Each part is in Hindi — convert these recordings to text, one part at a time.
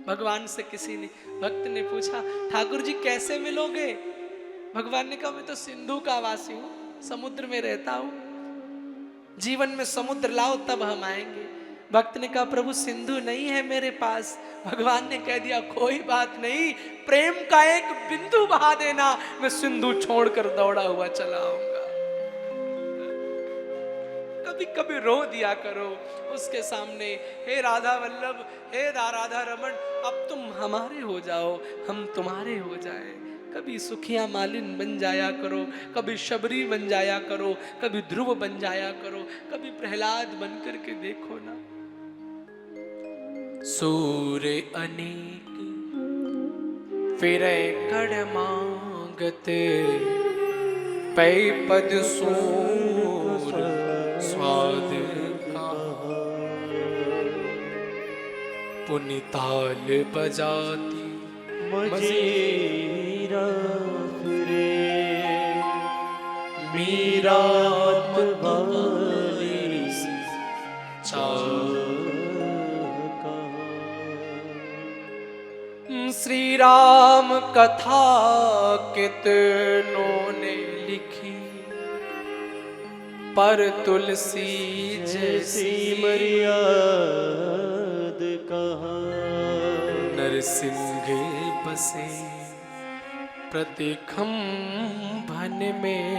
भगवान से किसी ने, भक्त ने पूछा ठाकुर जी कैसे मिलोगे? भगवान ने कहा मैं तो सिंधु का वासी हूं, समुद्र में रहता हूं, जीवन में समुद्र लाओ तब हम आएंगे। भक्त ने कहा प्रभु सिंधु नहीं है मेरे पास। भगवान ने कह दिया कोई बात नहीं, प्रेम का एक बिंदु बहा देना, मैं सिंधु छोड़कर दौड़ा हुआ चला आऊंगा। कभी कभी रो दिया करो उसके सामने, हे राधा वल्लभ, हे राधा रमन, अब तुम हमारे हो जाओ, हम तुम्हारे हो जाएं। कभी सुखिया मालिन बन जाया करो, कभी शबरी बन जाया करो, कभी ध्रुव बन जाया करो, कभी प्रहलाद बन करके देखो ना। सूर्य अनेक फिरे कड़ मांगते, पै पद सूर स्वाद का, पुनिताल बजाती मजीरा फिरे, मीरात वाली चाका। श्री राम कथा कितनों ने लिखी, पर तुलसी जैसी मर्याद कहा। नरसिंह बसे प्रतिखंभन में,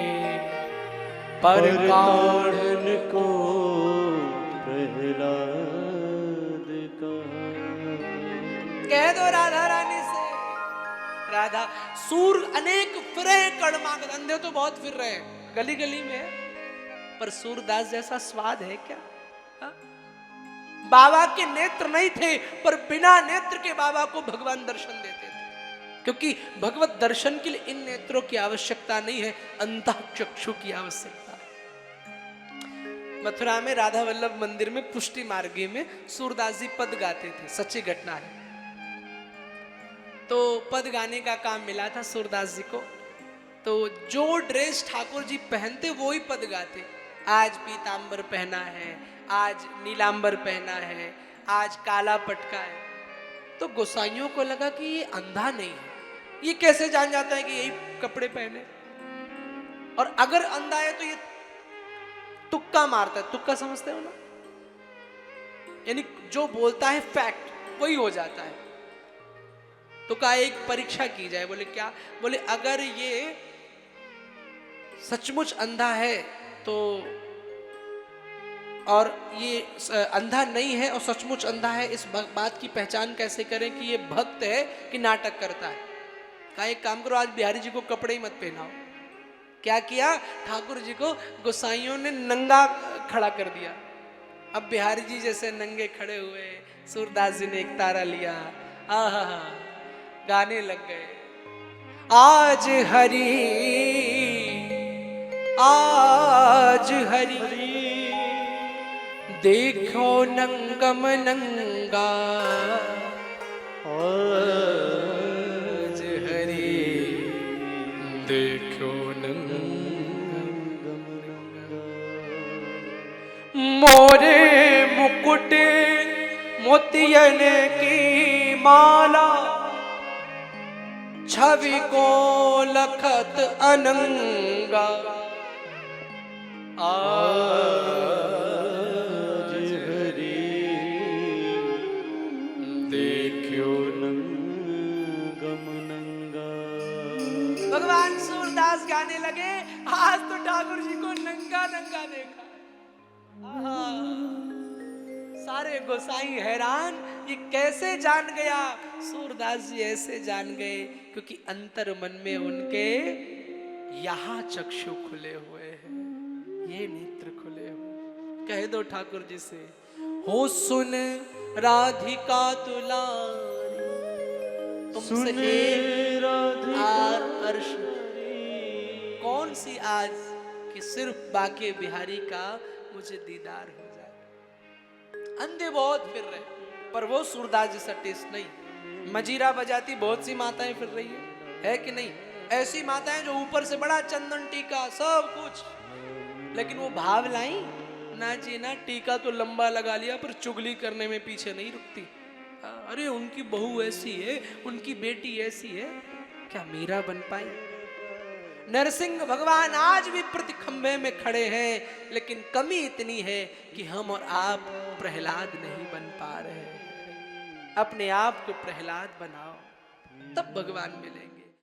पर काढ़न को प्रहलाद कहा। कह दो राधा रानी से, राधा सूर अनेक फिरे कड़ मांग, अंधे तो बहुत फिर रहे हैं गली गली में, पर सूरदास जैसा स्वाद है क्या? हा? बाबा के नेत्र नहीं थे, पर बिना नेत्र के बाबा को भगवान दर्शन देते थे, क्योंकि भगवत दर्शन के लिए इन नेत्रों की आवश्यकता नहीं है, अंतःचक्षु की आवश्यकता है। मथुरा में राधा वल्लभ मंदिर में पुष्टि मार्गी में सूरदास जी पद गाते थे, सच्ची घटना है। तो पद गाने का काम मिला था सूरदास जी को, तो जो ड्रेस ठाकुर जी पहनते वो ही पद गाते। आज पीतांबर पहना है, आज नीलांबर पहना है, आज काला पटका है। तो गोसाइयों को लगा कि ये अंधा नहीं है, ये कैसे जान जाता है कि यही कपड़े पहने, और अगर अंधा है तो ये तुक्का मारता है। तुक्का समझते हो ना, यानी जो बोलता है फैक्ट वही हो जाता है। तो कहा एक परीक्षा की जाए। बोले क्या? बोले अगर ये सचमुच अंधा है तो, और ये अंधा नहीं है और सचमुच अंधा है, इस बात की पहचान कैसे करें कि ये भक्त है कि नाटक करता है? कहा एक काम करो, आज बिहारी जी को कपड़े ही मत पहनाओ। क्या किया? ठाकुर जी को गोसाइयों ने नंगा खड़ा कर दिया। अब बिहारी जी जैसे नंगे खड़े हुए, सूरदास जी ने एक तारा लिया, आहा गाने लग गए, आज हरी आज हरी देखो नंगम नंगा, आज हरी देखो नंगम नंगा। मोरे मुकुट मोतियन की माला, छवि को लखत अनंगा, आज हरी देखो नंगम नंगा। भगवान सूरदास गाने लगे, आज तो ठाकुर जी को नंगा नंगा देखा। सारे गोसाई हैरान, ये कैसे जान गया? सूरदास जी ऐसे जान गए क्योंकि अंतर मन में उनके यहाँ चक्षु खुले हुए हैं, ये नेत्र खुले हुए। कह दो ठाकुर जी से, हो सुन राधिका दुलारी, तुमसे अर्श कौन सी आज कि सिर्फ बाके बिहारी का मुझे दीदार हो जाए। अंधे बहुत फिर रहे, पर वो सूरदास जैसा टेस्ट नहीं। मजीरा बजाती बहुत सी माताएं फिर रही है कि नहीं? ऐसी माताएं जो ऊपर से बड़ा चंदन टीका सब कुछ, लेकिन वो भाव लाई ना जी ना, टीका तो लंबा लगा लिया पर चुगली करने में पीछे नहीं रुकती। अरे उनकी बहू ऐसी है, उनकी बेटी ऐसी है, क्या मीरा बन पाई? नरसिंह भगवान आज भी प्रति खंभे में खड़े हैं, लेकिन कमी इतनी है कि हम और आप प्रहलाद नहीं बन पा रहे हैं। अपने आप को प्रहलाद बनाओ, तब भगवान मिलेंगे।